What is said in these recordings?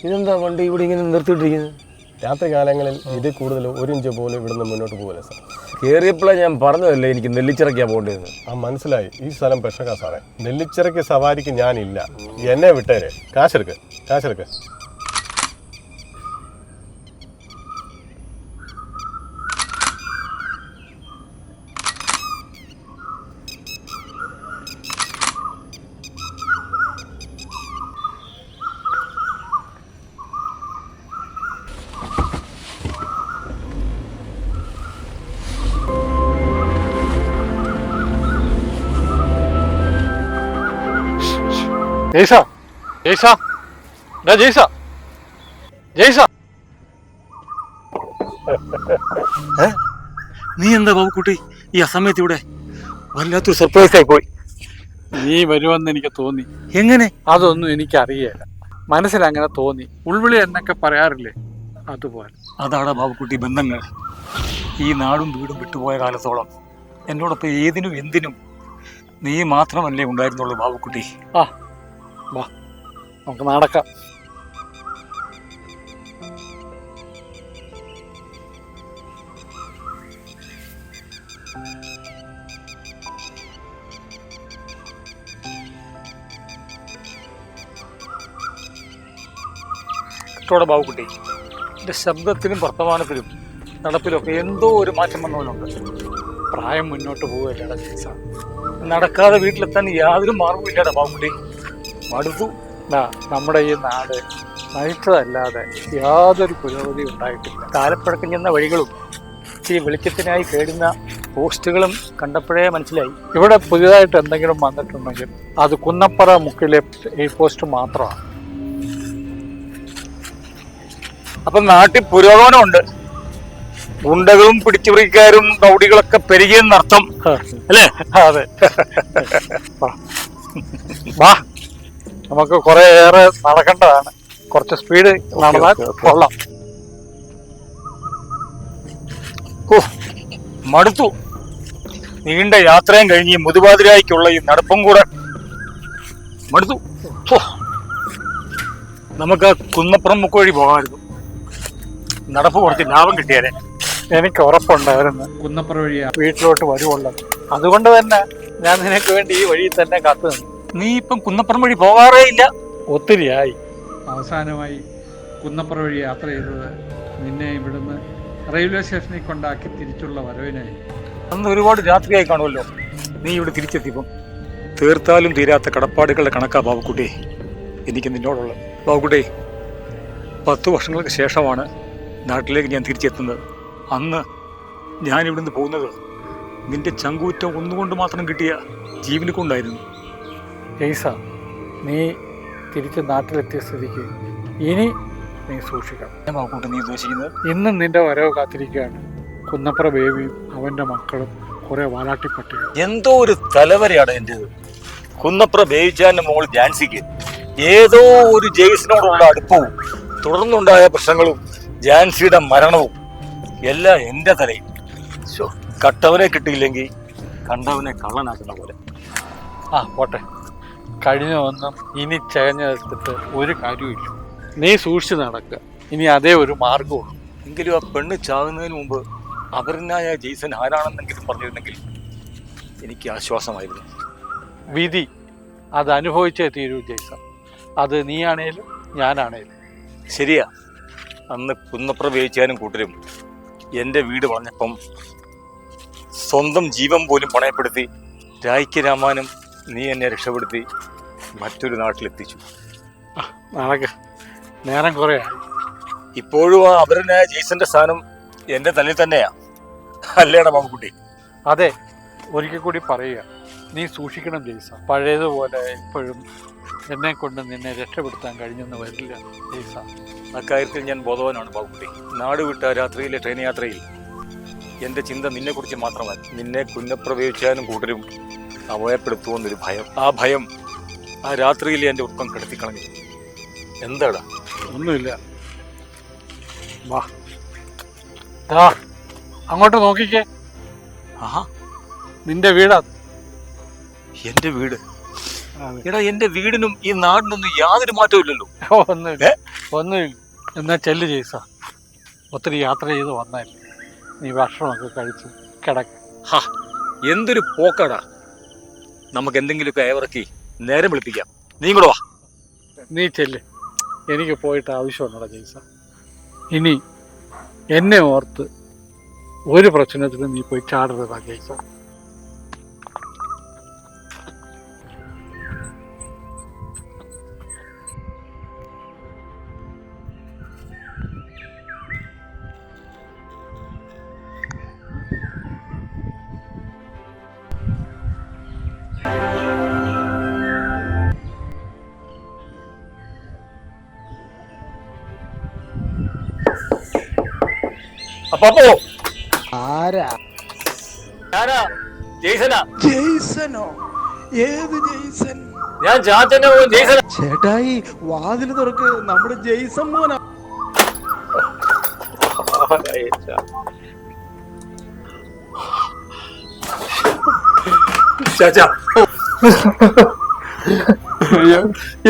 ഇതെന്താ വണ്ടി ഇവിടെ ഇങ്ങനെ നിർത്തിയിട്ടിരിക്കുന്നത്? രാത്രി കാലങ്ങളിൽ ഇതിൽ കൂടുതൽ 1 ഇഞ്ച് പോലും ഇവിടുന്ന് മുന്നോട്ട് പോകില്ല സാർ. കയറിയപ്പോഴേ ഞാൻ പറഞ്ഞതല്ലേ എനിക്ക് നെല്ലിച്ചിറക്കാണ് പോകേണ്ടത്. മനസ്സിലായി. ഈ സ്ഥലം പെഷകാ സാറേ. നെല്ലിച്ചിറയ്ക്ക് സവാരിക്ക് ഞാനില്ല. എന്നെ വിട്ടേരെ. കാശെടുക്ക്. നീ എന്താ ബാബുക്കുട്ടി ഈ അസമയത്ത് ഇവിടെ? വല്ലാത്തൊരു സർപ്രൈസ് ആയി പോയി. നീ വരുമെന്ന് എനിക്ക് തോന്നി. എങ്ങനെ? അതൊന്നും എനിക്കറിയില്ല, മനസ്സിലങ്ങനെ തോന്നി. ഉൾവിളി എന്നൊക്കെ പറയാറില്ലേ, അതുപോലെ. അതാടാ ബാബുക്കുട്ടി ബന്ധങ്ങൾ. ഈ നാടും വീടും വിട്ടുപോയ കാലത്തോളം എന്നോടൊപ്പം ഏതിനും എന്തിനും നീ മാത്രമല്ലേ ഉണ്ടായിരുന്നുള്ളൂ ബാബുക്കുട്ടി. വാ നമുക്ക് നടക്കാം. ബാബുക്കുട്ടി, എൻ്റെ ശബ്ദത്തിലും വർത്തമാനത്തിലും നടപ്പിലൊക്കെ എന്തോ ഒരു മാറ്റം വന്നവനുണ്ട്. പ്രായം മുന്നോട്ട് പോവുകയല്ലേടാ ജെയ്സ. നടക്കാതെ വീട്ടിലെത്താൻ യാതൊരു മാർഗമില്ലടാ ബാബുക്കുട്ടി. മടുത്തു. നമ്മുടെ ഈ നാട് നയിച്ചതല്ലാതെ യാതൊരു പുരോഗതി ഉണ്ടായിട്ടില്ല. കാലപ്പഴക്കം ചെന്ന വഴികളും ഇച്ചിരി വെളിച്ചത്തിനായി കേടുന്ന പോസ്റ്റുകളും കണ്ടപ്പോഴേ മനസ്സിലായി ഇവിടെ പുതിയതായിട്ട് എന്തെങ്കിലും വന്നിട്ടുണ്ടെങ്കിൽ അത് കുന്നപ്പറ മുക്കിലെ ഈ പോസ്റ്റ് മാത്രമാണ്. അപ്പൊ നാട്ടിൽ പുരോഗമനമുണ്ട്. ഗുണ്ടകളും പിടിച്ചുപറിക്കാരും റൗഡികളൊക്കെ പെരുകിയെന്നർത്ഥം അല്ലേ? അതെ. വാ, നമുക്ക് കുറെ ഏറെ നടക്കേണ്ടതാണ്. കുറച്ച് സ്പീഡ് നടന്നാൽ കൊള്ളാം. മടുത്തു. നീണ്ട യാത്രയും കഴിഞ്ഞ് മുതുപാതിരായ്ക്കുള്ള ഈ നടപ്പും കൂടെ മടുത്തു. നമുക്ക് കുന്നപ്പുറം മുക്ക് വഴി പോകാമായിരുന്നു. നടപ്പ് കുറച്ച് ലാഭം കിട്ടിയാലേ. എനിക്ക് ഉറപ്പുണ്ടായിരുന്നു കുന്നപ്പുറം വഴി വീട്ടിലോട്ട് വരുവുള്ളത്. അതുകൊണ്ട് തന്നെ ഞാൻ നിനക്ക് വേണ്ടി ഈ വഴി തന്നെ കാത്തു നിന്നു. നീ ഇപ്പം കുന്നപ്പുറം വഴി പോകാറേ ഇല്ല. ഒത്തിരിയായി. അവസാനമായി കുന്നപ്പുറം വഴി യാത്ര ചെയ്തത് നിന്നെ ഇവിടുന്ന് റെയിൽവേ സ്റ്റേഷനിൽ കൊണ്ടാക്കി തിരിച്ചുള്ള വരവിനായി. അന്ന് ഒരുപാട് രാത്രിയായി കാണുമല്ലോ നീ ഇവിടെ തിരിച്ചെത്തിയപ്പം. തീർത്താലും തീരാത്ത കടപ്പാടുകളുടെ കണക്കാ ബാബുക്കുട്ടി എനിക്ക് നിന്നോടുള്ളത്. ബാബുക്കുട്ടി, 10 വർഷങ്ങൾക്ക് ശേഷമാണ് നാട്ടിലേക്ക് ഞാൻ തിരിച്ചെത്തുന്നത്. അന്ന് ഞാൻ ഇവിടുന്ന് പോകുന്നത് നിന്റെ ചങ്കൂറ്റം ഒന്നുകൊണ്ട് മാത്രം കിട്ടിയ ജീവനെ കൊണ്ടായിരുന്നു. ജെയ്സ, നീ തിരിച്ച് നാട്ടിലെത്തിയ സ്ഥിതിക്ക് ഇനി നീ സൂക്ഷിക്കണം. ബാബുക്കുട്ടി, നീ ഉദ്ദേശിക്കുന്നത്? ഇന്നും നിന്റെ വരവ് കാത്തിരിക്കുകയാണ് കുന്നപ്പുറ ബേബിയും അവന്റെ മക്കളും കുറെ വാലാട്ടിപ്പട്ടികൾ. എന്തോ ഒരു തലവരെയാണ് എൻ്റെത്. കുന്നപ്പുറ ബേബിച്ചാന്റെ മോൾ ജാൻസിക്ക് ഏതോ ഒരു ജെയ്സിനോടുള്ള അടുപ്പവും തുടർന്നുണ്ടായ പ്രശ്നങ്ങളും ജാൻസിയുടെ മരണവും എല്ലാം എൻ്റെ തലയിൽ. കട്ടവനെ കിട്ടിയില്ലെങ്കിൽ കണ്ടവനെ കള്ളനാക്കുന്ന പോലെ. പോട്ടെ, കഴിഞ്ഞ ഒന്നും ഇനി ചകഞ്ഞെടുത്തിട്ട് ഒരു കാര്യമില്ല. നീ സൂക്ഷിച്ച് നടക്കുക. ഇനി അതേ ഒരു മാർഗമുള്ളൂ. എങ്കിലും ആ പെണ്ണ് ചാകുന്നതിന് മുമ്പ് അപരനായ ജെയ്സൺ ആരാണെന്നെങ്കിലും പറഞ്ഞിരുന്നെങ്കിൽ എനിക്ക് ആശ്വാസമായിരുന്നു. വിധി അത് അനുഭവിച്ചേ തീരൂ ജെയ്സ. അത് നീയാണേലും ഞാനാണേലും. ശരിയാ, അന്ന് കുന്നപ്പുറ വേവിച്ചാനും കൂട്ടരും എൻ്റെ വീട് പറഞ്ഞപ്പം സ്വന്തം ജീവൻ പോലും പണയപ്പെടുത്തി രായ്ക്ക് രാമാനും നീ എന്നെ രക്ഷപ്പെടുത്തി മറ്റൊരു നാട്ടിലെത്തിച്ചു. നടക്ക്, നേരം കുറേ ആയി. ഇപ്പോഴും ആ അപരനായ ജെയ്സന്റെ സ്ഥാനം എൻ്റെ തലയിൽ തന്നെയാ, അല്ലേടാ ബാബുക്കുട്ടി? അതെ, ഒരിക്കൽ കൂടി പറയുക, നീ സൂക്ഷിക്കണം ജെയ്സ. പഴയതുപോലെ ഇപ്പോഴും എന്നെ കൊണ്ട് നിന്നെ രക്ഷപ്പെടുത്താൻ കഴിഞ്ഞെന്ന് വരില്ല ജെയ്സ. അക്കാര്യത്തിൽ ഞാൻ ബോധവാനാണ് ബാബുക്കുട്ടി. നാട് വിട്ട രാത്രിയിലെ ട്രെയിൻ യാത്രയിൽ എൻ്റെ ചിന്ത നിന്നെക്കുറിച്ച് മാത്രമല്ല. നിന്നെ കുന്നപ്രവേശിച്ചാനും കൂട്ടരും അഭയപ്പെടുത്തുമെന്നൊരു ഭയം. ആ ഭയം ആ രാത്രിയിൽ എൻ്റെ ഉറക്കം കെടുത്തിക്കളഞ്ഞു. എന്താടാ? ഒന്നുമില്ല. വാ, അങ്ങോട്ട് നോക്കിക്കേ. ആഹാ, നിന്റെ വീടാ. എൻ്റെ വീട്? എടാ, എൻ്റെ വീടിനും ഈ നാടിനൊന്നും യാതൊരു മാറ്റവും ഇല്ലല്ലോ. ഒന്നുമില്ല. എന്നാ ചെല്ല് ജെയ്സ, ഒത്തിരി യാത്ര ചെയ്ത് വന്നല്ലേ, നീ ഭക്ഷണമൊക്കെ കഴിച്ച് കിടക്ക. ഹാ, എന്തൊരു പോക്കാടാ. നമുക്ക് എന്തെങ്കിലുമൊക്കെ അയവിറക്കി നേരം വിളിപ്പിക്കാം. നീ കൂടെ വാ. നീ ചെല്ല്, എനിക്ക് പോയിട്ട് ആവശ്യമുണ്ടോ ജെയ്സ. ഇനി എന്നെ ഓർത്ത് ഒരു പ്രശ്നത്തിനും നീ പോയി ചാടരുതാ ജെയ്സ. അപ്പോ ആരാ? ഞാനാ ജെയ്സനാ. ജെയ്സനോ? ഏത് ജെയ്സൺ? ഞാൻ ചാച്ചന്റെ മോൻ ജെയ്സനാ. ചേട്ടായി വാതിൽ തുറക്ക്, നമ്മുടെ ജെയ്സൺ മോനാ. ചാച്ചാ,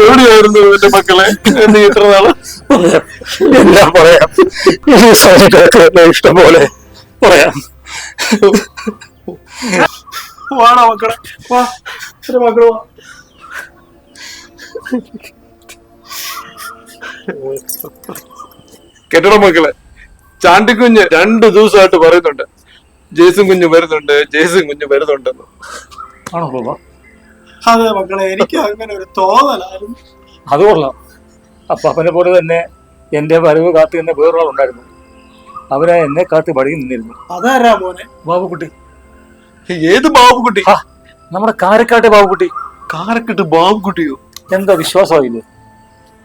എവിടെയായിരുന്നു എന്റെ മക്കളെ നീ ഇത്ര നാള്? എല്ലാം പറയാം. ഈ സമയത്തൊക്കെ ഇഷ്ടം പോലെ പറയാം. വാടാ മക്കളെ, വാ എന്റെ മക്കള് വാ. കെട്ടട മക്കളെ, ചാണ്ടിക്കുഞ്ഞ് 2 ദിവസമായിട്ട് പറയുന്നുണ്ട് ജേസും കുഞ്ഞ് വരുന്നുണ്ട്, ജേസും കുഞ്ഞ് വരുന്നുണ്ടെന്ന്. ആണോ ബാബ? അതെ മക്കളെ, എനിക്ക് അങ്ങനെ ഒരു തോന്നലായിരുന്നു. അത് കൊള്ളാം. അപ്പാപ്പനെ പോലെ തന്നെ എന്റെ വരവ് കാത്തു തന്നെ വേറൊരാളുണ്ടായിരുന്നു. അവരെ എന്നെ കാത്ത് വഴിയിൽ നിന്നിരുന്നു. അതാരാ മോനെ? ബാബുക്കുട്ടി. ഏത് ബാബുക്കുട്ടി? നമ്മുടെ കാരക്കാട്ട് ബാബുക്കുട്ടി. കാരക്കിട്ട് ബാബുക്കുട്ടിയോ? എന്താ വിശ്വാസമായില്ലേ?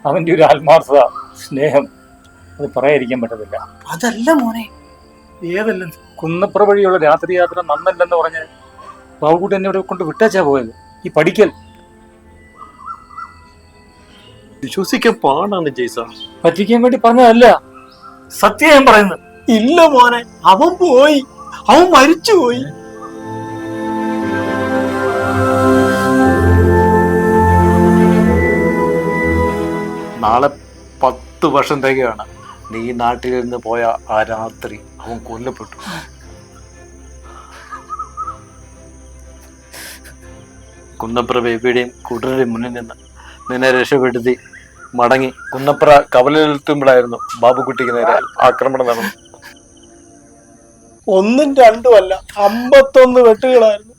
അവന്റെ ഒരു ആത്മാർത്ഥത, സ്നേഹം, അത് പറയാതിരിക്കാൻ പറ്റത്തില്ല. അതല്ല മോനെ. ഏതല്ല, കുന്നപ്ര വഴിയുള്ള രാത്രി യാത്ര നന്നല്ലെന്ന് പറഞ്ഞ് ബാബുക്കുട്ടി എന്നെ ഇവിടെ കൊണ്ട് വിട്ടേച്ചാ പോയത്. ഈ പഠിക്കൽ വിശ്വസിക്കാൻ പാടാണ് ജയ്സ. പറ്റിക്കാൻ വേണ്ടി പറഞ്ഞതല്ല, സത്യം ഞാൻ പറയുന്നത്. ഇല്ല മോനെ, അവൻ പോയി, അവൻ മരിച്ചുപോയി. നാളെ 10 വർഷം തികയാണ് നീ നാട്ടിൽ നിന്ന് പോയ ആ രാത്രി അവൻ കൊല്ലപ്പെട്ടു. കുന്നപ്ര ബേബിയുടെയും കൂട്ടരുടെയും മുന്നിൽ നിന്ന് നിന്നെ രക്ഷപ്പെടുത്തി മടങ്ങി കുന്നപ്ര കവലിലെത്തുമ്പോഴായിരുന്നു ബാബുക്കുട്ടിക്ക് നേരെ ആക്രമണം നടന്നു. 1ഉം 2ഉം അല്ല, 51 വെട്ടുകളായിരുന്നു.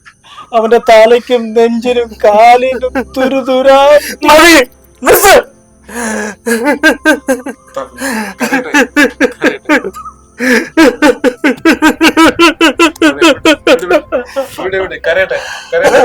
അവന്റെ തലയ്ക്കും നെഞ്ചിനും കാലിനും തുരുതുരാ. കരയട്ടെ, കരയട്ടെ.